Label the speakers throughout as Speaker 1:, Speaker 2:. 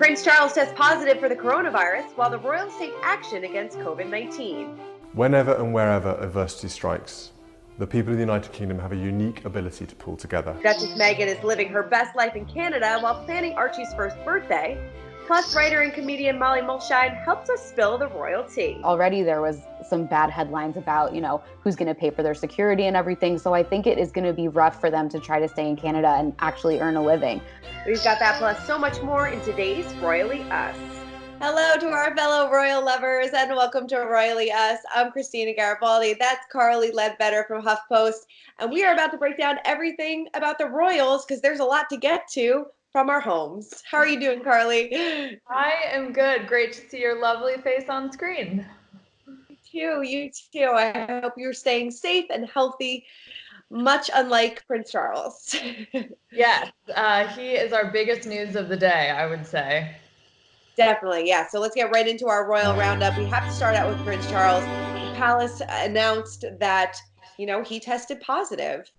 Speaker 1: Prince Charles tests positive for the coronavirus while the royals take action against COVID-19.
Speaker 2: Whenever and wherever adversity strikes, the people of the United Kingdom have a unique ability to pull together.
Speaker 1: Duchess Meghan is living her best life in Canada while planning Archie's first birthday. Plus, writer and comedian Molly Mulshine helps us spill the royal tea.
Speaker 3: Already there was some bad headlines about, who's going to pay for their security and everything. So I think it is going to be rough for them to try to stay in Canada and actually earn a living.
Speaker 1: We've got that plus so much more in today's Royally Us. Hello to our fellow royal lovers and welcome to Royally Us. I'm Christina Garibaldi. That's Carly Ledbetter from HuffPost. And we are about to break down everything about the royals because there's a lot to get to from our homes. How are you doing, Carly?
Speaker 4: I am good. Great to see your lovely face on screen.
Speaker 1: You too. I hope you're staying safe and healthy, much unlike Prince Charles.
Speaker 4: Yes, he is our biggest news of the day, I would say.
Speaker 1: Definitely, yeah. So let's get right into our royal roundup. We have to start out with Prince Charles. The palace announced that, he tested positive.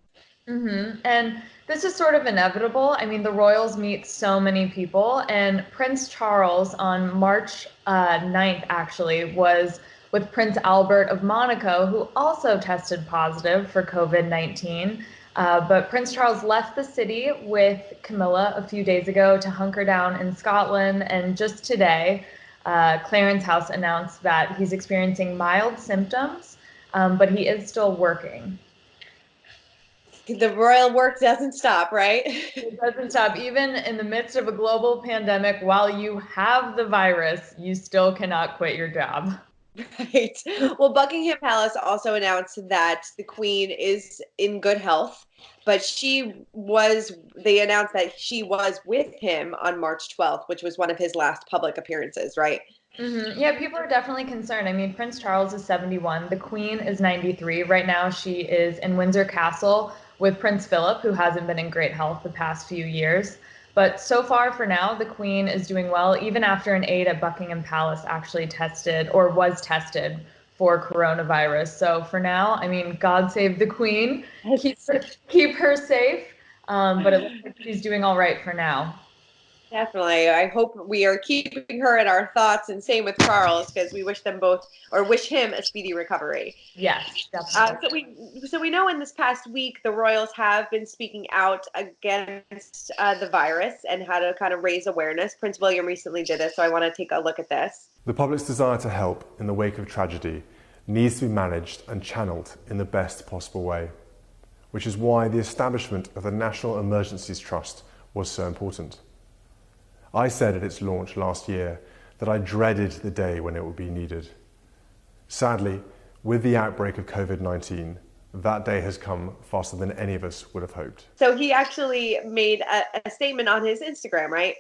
Speaker 4: And this is sort of inevitable. I mean, the royals meet so many people, and Prince Charles on March 9th actually was with Prince Albert of Monaco, who also tested positive for COVID-19. But Prince Charles left the city with Camilla a few days ago to hunker down in Scotland, and just today, Clarence House announced that he's experiencing mild symptoms, but he is still working.
Speaker 1: The royal work doesn't stop, right?
Speaker 4: It doesn't stop. Even in the midst of a global pandemic, while you have the virus, you still cannot quit your job.
Speaker 1: Right. Well, Buckingham Palace also announced that the Queen is in good health, but they announced that she was with him on March 12th, which was one of his last public appearances, right?
Speaker 4: Yeah, people are definitely concerned. I mean, Prince Charles is 71. The Queen is 93. Right now, she is in Windsor Castle with Prince Phillip, who hasn't been in great health the past few years. But so far for now, the Queen is doing well, even after an aide at Buckingham Palace actually was tested for coronavirus. So for now, I mean, God save the Queen, keep her safe. But it looks like she's doing all right for now.
Speaker 1: Definitely. I hope we are keeping her in our thoughts, and same with Charles, because we wish him a speedy recovery.
Speaker 4: Yes, definitely.
Speaker 1: So we know in this past week, the royals have been speaking out against the virus and how to kind of raise awareness. Prince William recently did this, so I want to take a look at this.
Speaker 2: The public's desire to help in the wake of tragedy needs to be managed and channeled in the best possible way, which is why the establishment of the National Emergencies Trust was so important. I said at its launch last year that I dreaded the day when it would be needed. Sadly, with the outbreak of COVID-19, that day has come faster than any of us would have hoped.
Speaker 1: So he actually made a statement on his Instagram, right?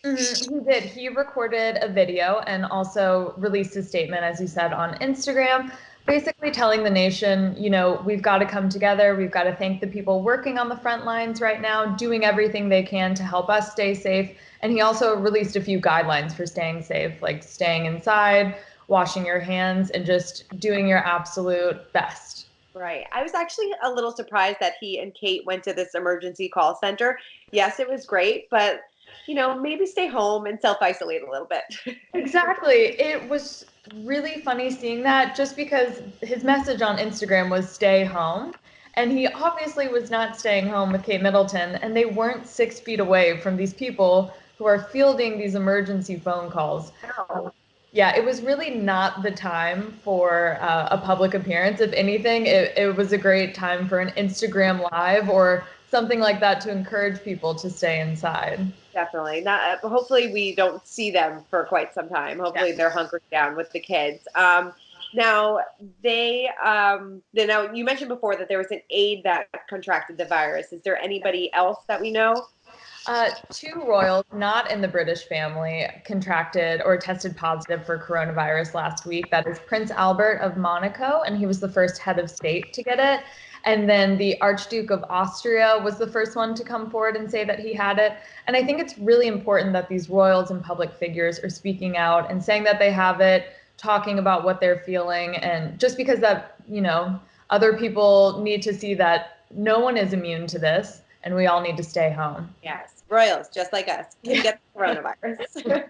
Speaker 4: He did. He recorded a video and also released a statement, as you said, on Instagram, basically telling the nation, we've got to come together. We've got to thank the people working on the front lines right now, doing everything they can to help us stay safe. And he also released a few guidelines for staying safe, like staying inside, washing your hands, and just doing your absolute best.
Speaker 1: Right. I was actually a little surprised that he and Kate went to this emergency call center. Yes, it was great, but maybe stay home and self-isolate a little bit.
Speaker 4: Exactly. It was really funny seeing that, just because his message on Instagram was stay home. And he obviously was not staying home with Kate Middleton, and they weren't 6 feet away from these people who are fielding these emergency phone calls. Yeah, it was really not the time for a public appearance. If anything, it was a great time for an Instagram Live or something like that to encourage people to stay inside.
Speaker 1: Definitely. Hopefully we don't see them for quite some time. Hopefully they're hunkered down with the kids. Now, you mentioned before that there was an aide that contracted the virus. Is there anybody else that we know?
Speaker 4: 2 royals, not in the British family, contracted or tested positive for coronavirus last week. That is Prince Albert of Monaco, and he was the first head of state to get it. And then the Archduke of Austria was the first one to come forward and say that he had it. And I think it's really important that these royals and public figures are speaking out and saying that they have it, talking about what they're feeling, and just because that, other people need to see that no one is immune to this and we all need to stay home.
Speaker 1: Yes, royals, just like us, can get the coronavirus.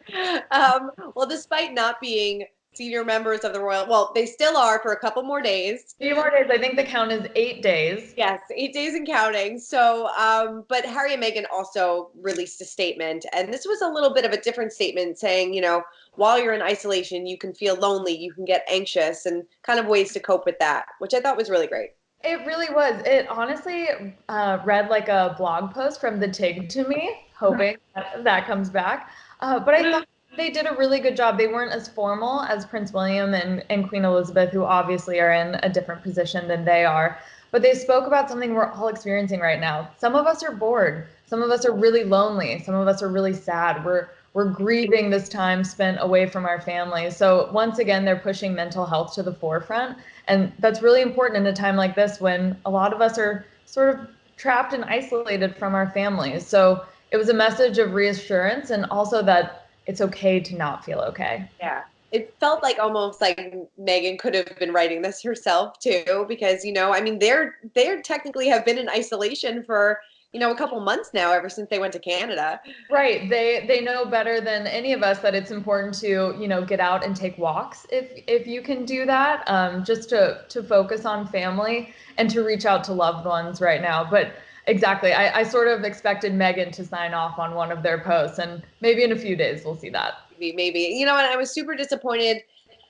Speaker 1: Well, despite not being senior members of the royal, well, they still are for a couple more days.
Speaker 4: 8 more days. I think the count is 8 days.
Speaker 1: Yes, 8 days and counting. So, but Harry and Meghan also released a statement, and this was a little bit of a different statement saying, while you're in isolation, you can feel lonely, you can get anxious, and kind of ways to cope with that, which I thought was really great.
Speaker 4: It really was. It honestly read like a blog post from the TIG to me, hoping that comes back. But I thought they did a really good job. They weren't as formal as Prince William and Queen Elizabeth, who obviously are in a different position than they are. But they spoke about something we're all experiencing right now. Some of us are bored. Some of us are really lonely. Some of us are really sad. We're grieving this time spent away from our families. So once again, they're pushing mental health to the forefront. And that's really important in a time like this when a lot of us are sort of trapped and isolated from our families. So it was a message of reassurance and also that it's okay to not feel okay.
Speaker 1: Yeah. It felt like almost like Meghan could have been writing this herself too, because I mean, they're technically have been in isolation for a couple months now, ever since they went to Canada.
Speaker 4: Right. They know better than any of us that it's important to get out and take walks if you can do that, just to focus on family and to reach out to loved ones right now. But exactly, I sort of expected Meghan to sign off on one of their posts, and maybe in a few days we'll see that.
Speaker 1: Maybe. And I was super disappointed,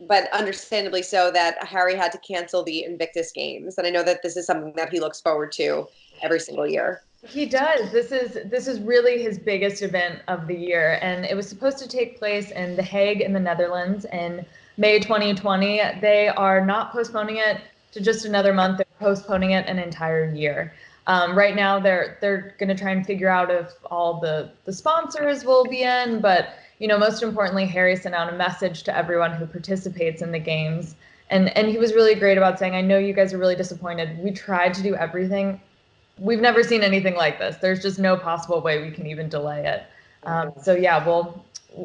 Speaker 1: but understandably so, that Harry had to cancel the Invictus Games. And I know that this is something that he looks forward to every single year.
Speaker 4: He does. This is really his biggest event of the year, and it was supposed to take place in The Hague in the Netherlands in May 2020. They are not postponing it to just another month. They're postponing it an entire year. Right now, they're going to try and figure out if all the sponsors will be in, but most importantly, Harry sent out a message to everyone who participates in the games, and he was really great about saying, "I know you guys are really disappointed. We tried to do everything. We've never seen anything like this. There's just no possible way we can even delay it." So yeah, well,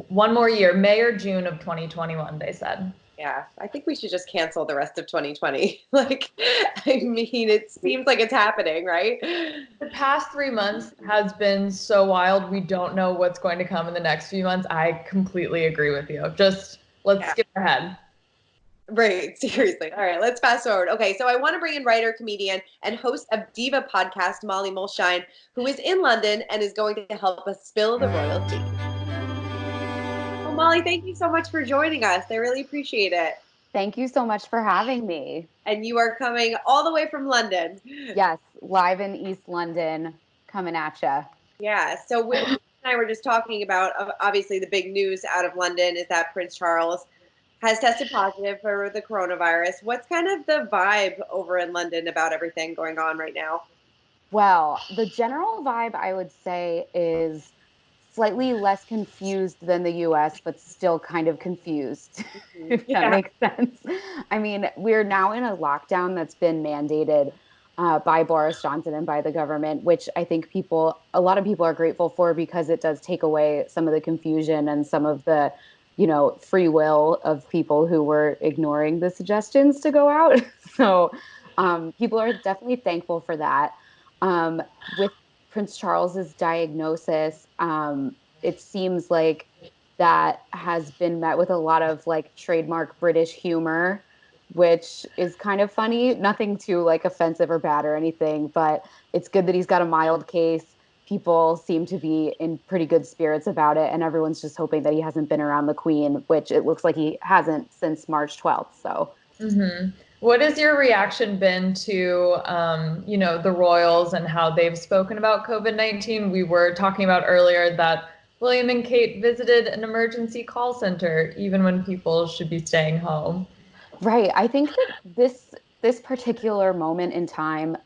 Speaker 4: one more year, May or June of 2021, they said.
Speaker 1: Yeah, I think we should just cancel the rest of 2020. Like, I mean, it seems like it's happening, right?
Speaker 4: The past 3 months has been so wild. We don't know what's going to come in the next few months. I completely agree with you. Just let's skip ahead.
Speaker 1: Right, seriously. All right, let's fast forward. Okay, so I want to bring in writer, comedian, and host of Diva podcast, Molly Mulshine, who is in London and is going to help us spill the royal tea. Well, Molly, thank you so much for joining us. I really appreciate it.
Speaker 3: Thank you so much for having me.
Speaker 1: And you are coming all the way from London.
Speaker 3: Yes, live in East London, coming at ya.
Speaker 1: Yeah, so we and I were just talking about, obviously, the big news out of London is that Prince Charles has tested positive for the coronavirus. What's kind of the vibe over in London about everything going on right now?
Speaker 3: Well, the general vibe, I would say, is slightly less confused than the US, but still kind of confused, if that makes sense. I mean, we're now in a lockdown that's been mandated by Boris Johnson and by the government, which I think a lot of people are grateful for, because it does take away some of the confusion and some of the free will of people who were ignoring the suggestions to go out. So people are definitely thankful for that. With Prince Charles's diagnosis, it seems like that has been met with a lot of like trademark British humor, which is kind of funny. Nothing too like offensive or bad or anything, but it's good that he's got a mild case. People seem to be in pretty good spirits about it, and everyone's just hoping that he hasn't been around the Queen, which it looks like he hasn't since March 12th. So,
Speaker 4: What has your reaction been to, the royals and how they've spoken about COVID-19? We were talking about earlier that William and Kate visited an emergency call center, even when people should be staying home.
Speaker 3: Right. I think that this particular moment in time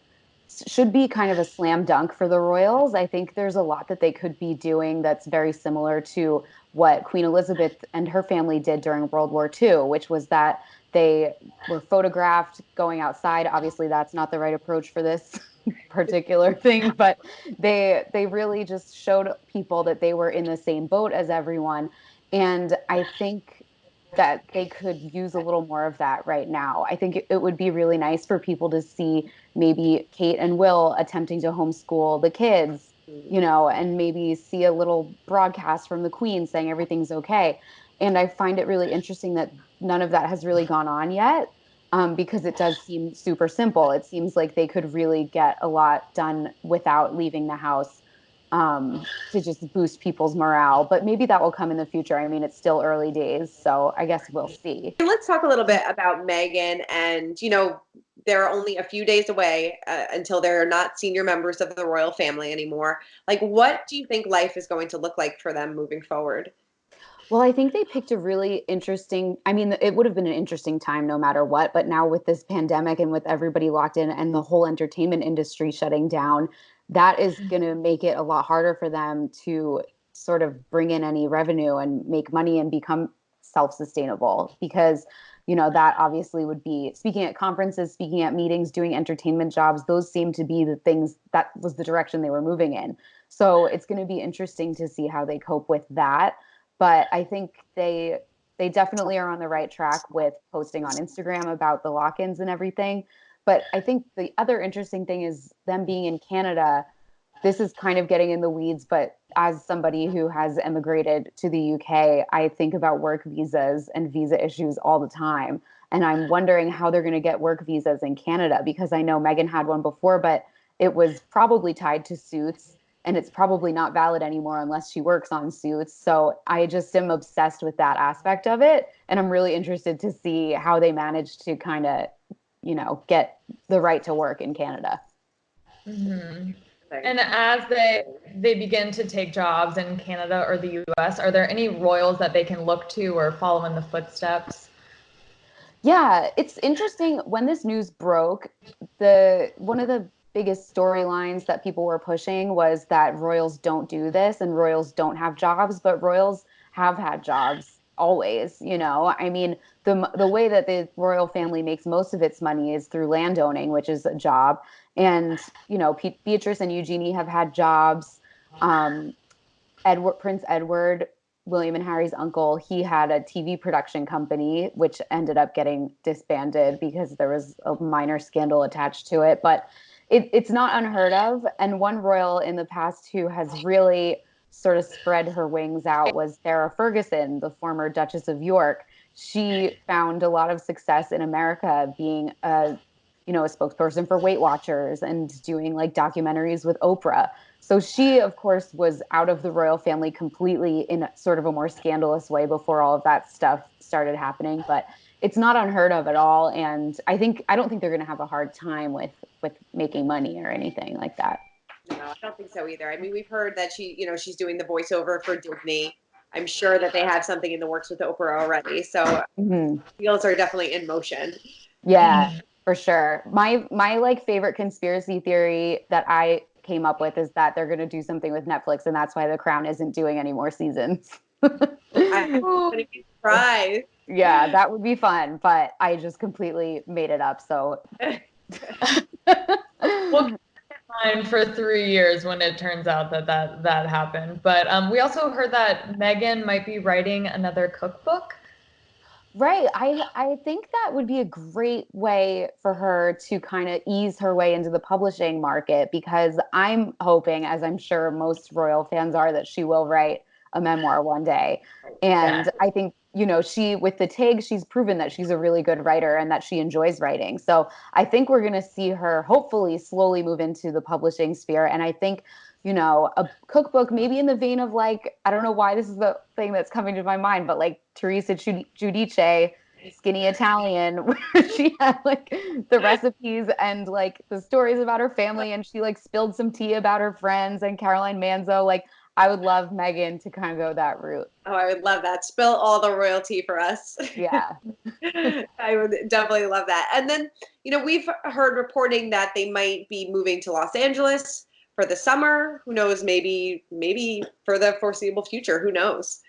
Speaker 3: should be kind of a slam dunk for the royals. I think there's a lot that they could be doing that's very similar to what Queen Elizabeth and her family did during World War II, which was that they were photographed going outside. Obviously, that's not the right approach for this particular thing, but they really just showed people that they were in the same boat as everyone. And I think that they could use a little more of that right now. I think it would be really nice for people to see maybe Kate and Will attempting to homeschool the kids, you know, and maybe see a little broadcast from the Queen saying everything's okay. And I find it really interesting that none of that has really gone on yet, because it does seem super simple. It seems like they could really get a lot done without leaving the house, to just boost people's morale. But maybe that will come in the future. I mean, it's still early days, so I guess we'll see.
Speaker 1: Let's talk a little bit about Meghan and, they're only a few days away until they're not senior members of the royal family anymore. Like, what do you think life is going to look like for them moving forward?
Speaker 3: Well, I think they picked a really interesting, I mean, it would have been an interesting time no matter what, but now with this pandemic and with everybody locked in and the whole entertainment industry shutting down, that is going to make it a lot harder for them to sort of bring in any revenue and make money and become self-sustainable, because that obviously would be speaking at conferences, speaking at meetings, doing entertainment jobs. Those seem to be the things that was the direction they were moving in. So it's going to be interesting to see how they cope with that. But I think they definitely are on the right track with posting on Instagram about the lock-ins and everything. But I think the other interesting thing is them being in Canada. This is kind of getting in the weeds, but as somebody who has emigrated to the UK, I think about work visas and visa issues all the time. And I'm wondering how they're going to get work visas in Canada, because I know Meghan had one before, but it was probably tied to Suits, and it's probably not valid anymore unless she works on Suits. So I just am obsessed with that aspect of it. And I'm really interested to see how they manage to kind of, get the right to work in Canada.
Speaker 4: Mm-hmm. And as they begin to take jobs in Canada or the US, are there any royals that they can look to or follow in the footsteps?
Speaker 3: Yeah, it's interesting. When this news broke, the one of the biggest storylines that people were pushing was that royals don't do this and royals don't have jobs, but royals have had jobs always, I mean, the way that the royal family makes most of its money is through landowning, which is a job. And, Beatrice and Eugenie have had jobs. Um, Prince Edward, William and Harry's uncle, he had a TV production company, which ended up getting disbanded because there was a minor scandal attached to it. But it's not unheard of. And one royal in the past who has really sort of spread her wings out was Sarah Ferguson, the former Duchess of York. She found a lot of success in America being a spokesperson for Weight Watchers and doing like documentaries with Oprah. So she, of course, was out of the royal family completely in sort of a more scandalous way before all of that stuff started happening. But it's not unheard of at all. And I don't think they're going to have a hard time with making money or anything like that.
Speaker 1: No, I don't think so either. I mean, we've heard that she's doing the voiceover for Disney. I'm sure that they have something in the works with Oprah already. So deals are definitely in motion.
Speaker 3: Yeah, for sure. My like favorite conspiracy theory that I came up with is that they're going to do something with Netflix, and that's why The Crown isn't doing any more seasons.
Speaker 1: I'm going to be surprised.
Speaker 3: Yeah, that would be fun, but I just completely made it up. So
Speaker 4: we'll keep in mind for 3 years when it turns out that happened. But we also heard that Meghan might be writing another cookbook.
Speaker 3: Right. I think that would be a great way for her to kind of ease her way into the publishing market, because I'm hoping, as I'm sure most royal fans are, that she will write a memoir one day. And I think, she, with the TIG, she's proven that she's a really good writer and that she enjoys writing. So I think we're going to see her hopefully slowly move into the publishing sphere. And I think, a cookbook, maybe in the vein of like, I don't know why this is the thing that's coming to my mind, but like Teresa Giudice, Skinny Italian, where she had like the recipes and like the stories about her family, and she like spilled some tea about her friends and Caroline Manzo. Like, I would love Meghan to kind of go that route.
Speaker 1: Oh, I would love that. Spill all the royalty for us.
Speaker 3: Yeah.
Speaker 1: I would definitely love that. And then, we've heard reporting that they might be moving to Los Angeles for the summer. Who knows? Maybe for the foreseeable future. Who knows?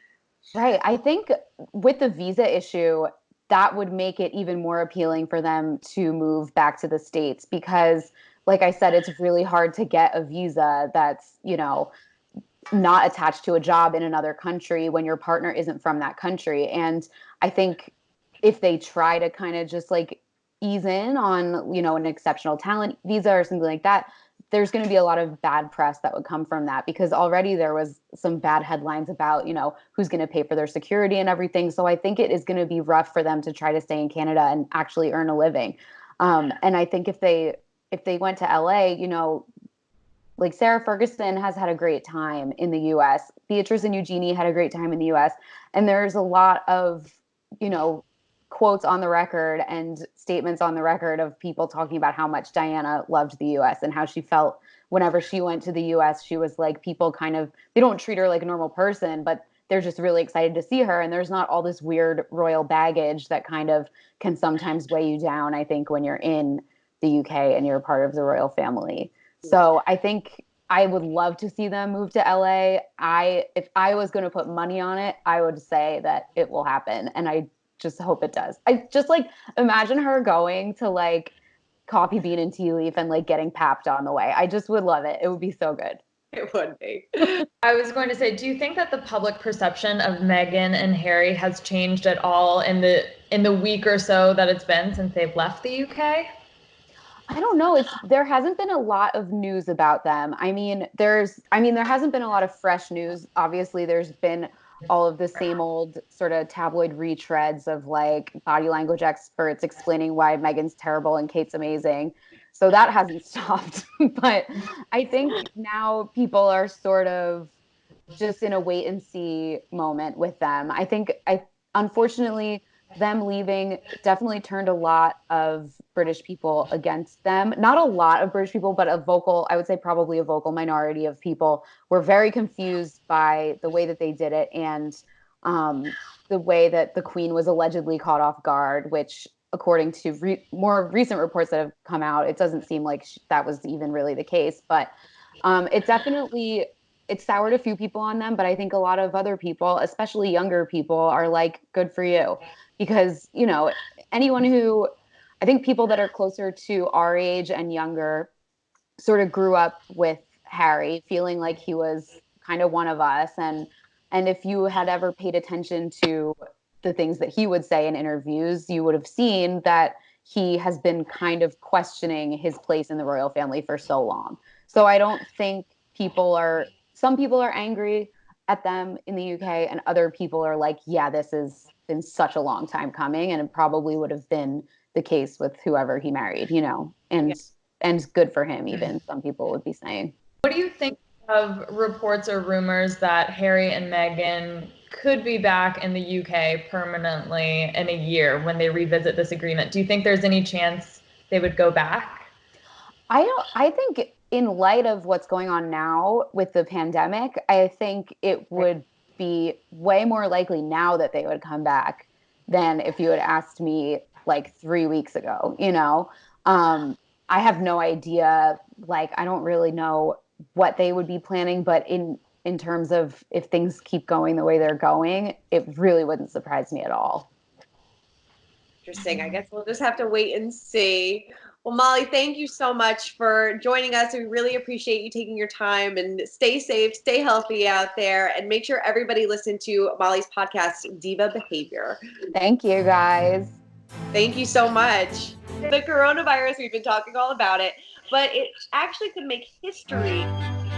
Speaker 3: Right. I think with the visa issue, that would make it even more appealing for them to move back to the States, because, like I said, it's really hard to get a visa that's, not attached to a job in another country when your partner isn't from that country. And I think if they try to kind of just like ease in on, an exceptional talent visa or something like that, there's going to be a lot of bad press that would come from that, because already there was some bad headlines about, who's going to pay for their security and everything. So I think it is going to be rough for them to try to stay in Canada and actually earn a living. And I think if they went to LA, like Sarah Ferguson has had a great time in the US. Beatrice and Eugenie had a great time in the US. And there's a lot of, quotes on the record and statements on the record of people talking about how much Diana loved the US and how she felt whenever she went to the US. She was like, people they don't treat her like a normal person, but they're just really excited to see her. And there's not all this weird royal baggage that kind of can sometimes weigh you down, I think, when you're in the UK and you're part of the royal family. So I think I would love to see them move to LA. If I was going to put money on it, I would say that it will happen. And I just hope it does. I just imagine her going to Coffee Bean and Tea Leaf and getting papped on the way. I just would love it. It would be so good.
Speaker 1: It would be.
Speaker 4: I was going to say, do you think that the public perception of Meghan and Harry has changed at all in the week or so that it's been since they've left the UK?
Speaker 3: I don't know. There hasn't been a lot of news about them. There hasn't been a lot of fresh news. Obviously, there's been all of the same old sort of tabloid retreads of body language experts explaining why Meghan's terrible and Kate's amazing. So that hasn't stopped. But I think now people are sort of just in a wait and see moment with them. Unfortunately, them leaving definitely turned a lot of British people against them. Not a lot of British people, but I would say probably a vocal minority of people were very confused by the way that they did it, and the way that the Queen was allegedly caught off guard, which according to more recent reports that have come out, it doesn't seem like that was even really the case. But it soured a few people on them, but I think a lot of other people, especially younger people, are like, good for you. Because, I think people that are closer to our age and younger sort of grew up with Harry, feeling like he was kind of one of us. And if you had ever paid attention to the things that he would say in interviews, you would have seen that he has been kind of questioning his place in the royal family for so long. So I don't think some people are angry at them in the UK, and other people are like, yeah, this has been such a long time coming, and it probably would have been the case with whoever he married, and good for him, even, some people would be saying.
Speaker 4: What do you think of reports or rumors that Harry and Meghan could be back in the UK permanently in a year when they revisit this agreement? Do you think there's any chance they would go back?
Speaker 3: I think in light of what's going on now with the pandemic, I think it would be way more likely now that they would come back than if you had asked me 3 weeks ago. I have no idea. I don't really know what they would be planning, but in terms of if things keep going the way they're going, it really wouldn't surprise me at all.
Speaker 1: Interesting. I guess we'll just have to wait and see. Well, Molly, thank you so much for joining us. We really appreciate you taking your time, and stay safe, stay healthy out there, and make sure everybody listen to Molly's podcast, Diva Behavior.
Speaker 3: Thank you, guys.
Speaker 1: Thank you so much. The coronavirus, we've been talking all about it, but it actually could make history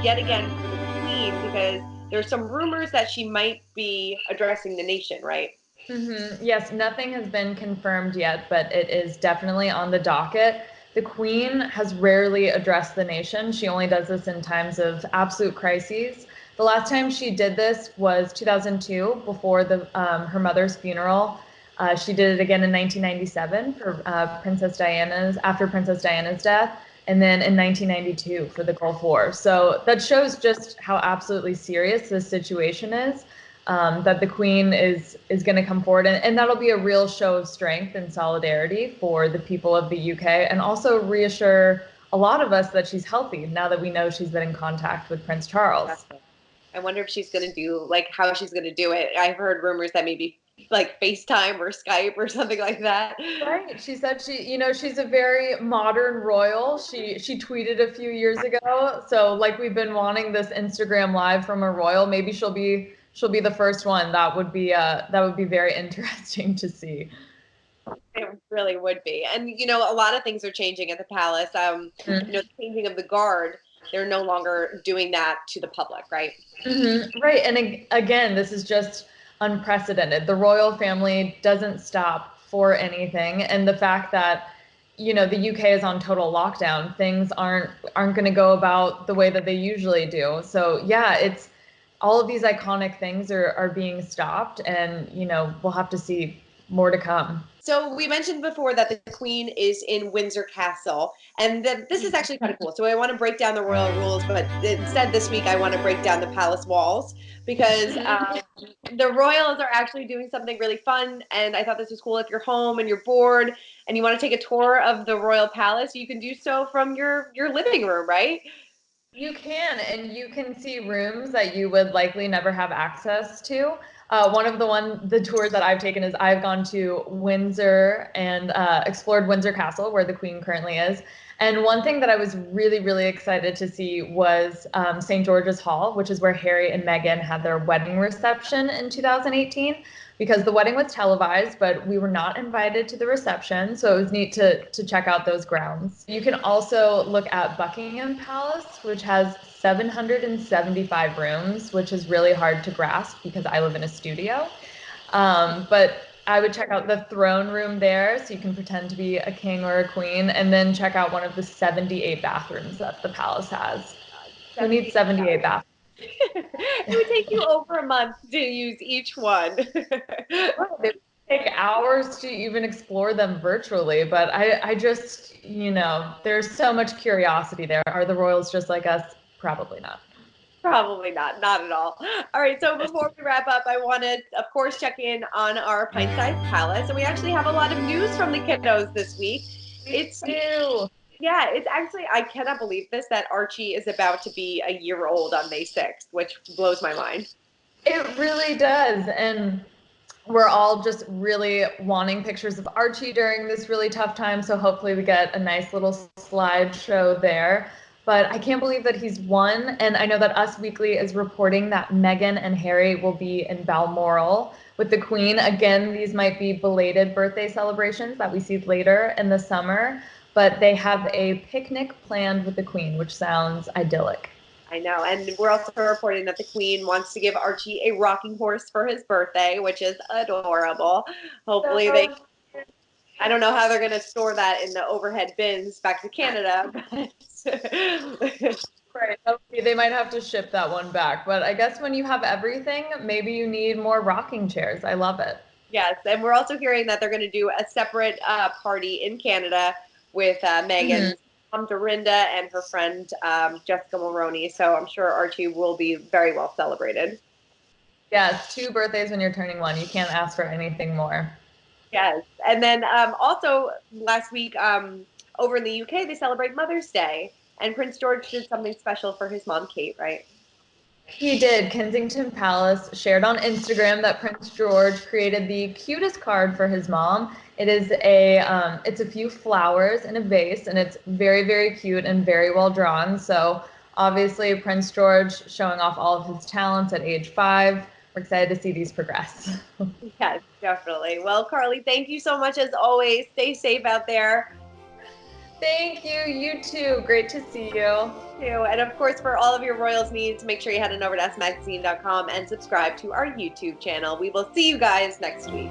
Speaker 1: yet again for the Queen, because there's some rumors that she might be addressing the nation, right?
Speaker 4: Mm-hmm. Yes, nothing has been confirmed yet, but it is definitely on the docket. The Queen has rarely addressed the nation. She only does this in times of absolute crises. The last time she did this was 2002, before her mother's funeral. She did it again in 1997 for after Princess Diana's death, and then in 1992 for the Gulf War. So that shows just how absolutely serious this situation is. That the Queen is going to come forward, and that'll be a real show of strength and solidarity for the people of the UK, and also reassure a lot of us that she's healthy now that we know she's been in contact with Prince Charles.
Speaker 1: I wonder if she's going to do, how she's going to do it. I've heard rumors that maybe FaceTime or Skype or something like that.
Speaker 4: Right. She said she's a very modern royal. She tweeted a few years ago. So we've been wanting this Instagram live from a royal. Maybe she'll be the first one. That would be very interesting to see.
Speaker 1: It really would be. And, a lot of things are changing at the palace. The changing of the guard they're no longer doing that to the public, right?
Speaker 4: Mm-hmm. Right. And again, this is just unprecedented. The royal family doesn't stop for anything. And the fact that, the UK is on total lockdown, things aren't going to go about the way that they usually do. So yeah, it's all of these iconic things are being stopped, and, we'll have to see more to come.
Speaker 1: So we mentioned before that the Queen is in Windsor Castle, and this is actually kind of cool. So I want to break down the royal rules, but instead this week I want to break down the palace walls because the royals are actually doing something really fun, and I thought this was cool. If you're home and you're bored and you want to take a tour of the royal palace, you can do so from your living room, right?
Speaker 4: You can, and you can see rooms that you would likely never have access to. One of the tours that I've taken is I've gone to Windsor and explored Windsor Castle, where the Queen currently is. And one thing that I was really, really excited to see was St. George's Hall, which is where Harry and Meghan had their wedding reception in 2018. Because the wedding was televised, but we were not invited to the reception, so it was neat to check out those grounds. You can also look at Buckingham Palace, which has 775 rooms, which is really hard to grasp because I live in a studio. But I would check out the throne room there, so you can pretend to be a king or a queen, and then check out one of the 78 bathrooms that the palace has. Who needs 78 bathrooms?
Speaker 1: It would take you over a month to use each one.
Speaker 4: It would take hours to even explore them virtually, but I just, there's so much curiosity there. Are the royals just like us? Probably not.
Speaker 1: Probably not at all. All right, so before we wrap up, I want to, of course, check in on our pint-sized palace, and we actually have a lot of news from the kiddos this week. It's
Speaker 4: new.
Speaker 1: Yeah, it's actually, I cannot believe this, that Archie is about to be a year old on May 6th, which blows my mind.
Speaker 4: It really does. And we're all just really wanting pictures of Archie during this really tough time. So hopefully we get a nice little slideshow there. But I can't believe that he's 1. And I know that Us Weekly is reporting that Meghan and Harry will be in Balmoral with the Queen. Again, these might be belated birthday celebrations that we see later in the summer. But they have a picnic planned with the Queen, which sounds idyllic.
Speaker 1: I know. And we're also reporting that the Queen wants to give Archie a rocking horse for his birthday, which is adorable. Hopefully I don't know how they're going to store that in the overhead bins back to Canada.
Speaker 4: Right. Okay, they might have to ship that one back. But I guess when you have everything, maybe you need more rocking chairs. I love it.
Speaker 1: Yes. And we're also hearing that they're going to do a separate party in Canada with Meghan's mom, Dorinda, and her friend Jessica Mulroney. So I'm sure Archie will be very well celebrated.
Speaker 4: Yes, 2 birthdays when you're turning 1. You can't ask for anything more.
Speaker 1: Yes. And then also last week over in the UK, they celebrate Mother's Day. And Prince George did something special for his mom, Kate, right?
Speaker 4: He did. Kensington Palace shared on Instagram that Prince George created the cutest card for his mom. It is it's a few flowers in a vase, and it's very, very cute and very well drawn. So obviously Prince George showing off all of his talents at age 5. We're excited to see these progress.
Speaker 1: Yes, definitely. Well, Carly, thank you so much as always. Stay safe out there.
Speaker 4: Thank you. You too. Great to see you.
Speaker 1: Too. And of course, for all of your Royals needs, make sure you head on over to smagazine.com and subscribe to our YouTube channel. We will see you guys next week.